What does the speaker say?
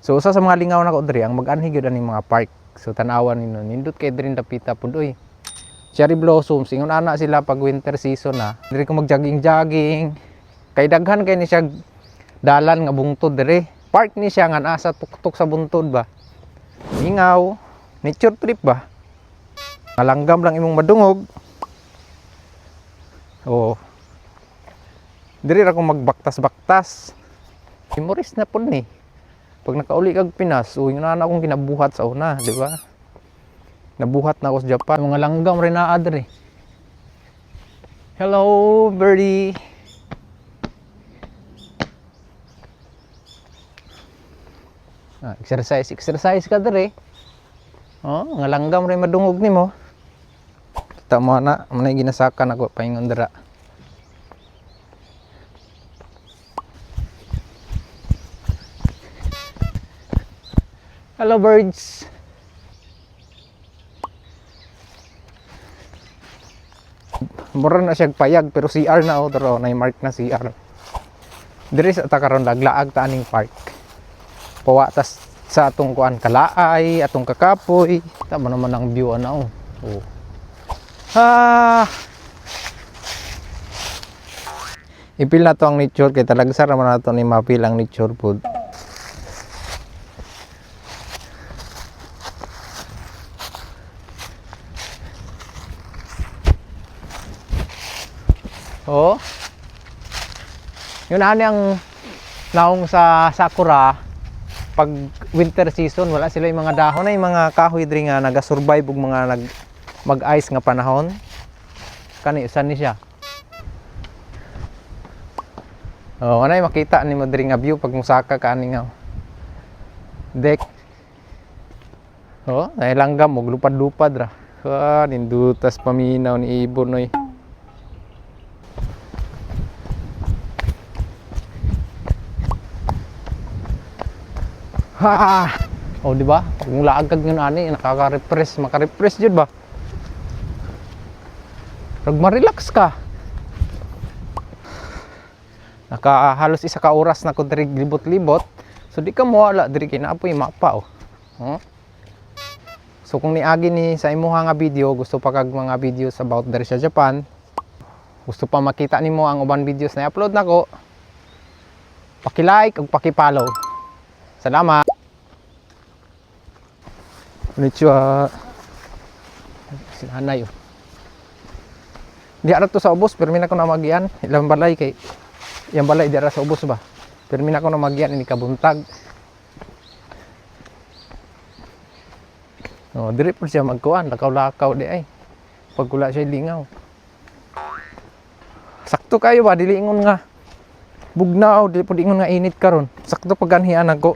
So usa sa mga lingaw nako diri ang mag-anhi gyud ani mga park. So tan-awan ninyo nindot kay diri dapita pud oy. Cherry blossoms ingon ana sila pag winter season na. Diri ko mag-jogging-jogging. Kay daghan kay ni siya dalan nga bungtod diri. Park ni siya nga asa tuktok sa buntod ba. Lingaw, nature trip ba. Malanggam lang imong madungog. Oh. Diri ra ko magbaktas-baktas. Memories na pud ni. Pag nakauli kag Pinas, ingon na akong kinabuhat sa una, di ba? Nabuhat na ako sa Japan. Mga langgam rin na adre. Hello, birdie. Exercise ka dere. Oh, nga langgam rin madungog nimo. Kita mo na, manay ginasakan ako paingon dira. Hello birds. Mura na siya payag pero CR na pero na-mark na CR. Diri sa takaron laglaag ta aning park. Pawa tas sa atong kuan kalaay, atong kakapoy. Tama naman ang view ana oh. Oh. Ipil na to ang nature kay talagsar naman nato ni mapil ang nature food. Oh. Yun ani ang naong sa sakura pag winter season wala sila yung mga dahon na yung mga kahoy diri nga naga-survive og mga mag-ice nga panahon. Kani usan ni siya. Oh, anay makita nimo diri nga view pag musaka ka ani nga deck. Oh, ay langgam og lupad-lupad ra. Nindutas paminaw ni ibon oy. Ha! Oh, di ba? Pag mula agad ng ani, nakaka-refresh, maka-refresh jud ba? Pag ma-relax ka. Halos isa ka oras na ko diri libot-libot. So di ka mawala diri kay naapoy mapa oh. Huh? So kung niagi ni sa imuha nga video, gusto pa kag mga videos about diri sa Japan, gusto pa makita nimo ang uban videos na i-upload nako, paki-like ug paki-follow. Salamat. Konnichiwa. Sinanay. Di ara to sa ubos, pero mina ko na magian. Ilang balay kay yang balay di ara sa ubos ba. Pero mina ko na magian ini kabuntag. Oh, diri po siya magkuan, lakaw-lakaw di ay. Pag wala siya lingaw. Sakto kayo ba dili ingon nga bugnaw, dili po ingon nga init karon. Sakto pag anhian ako.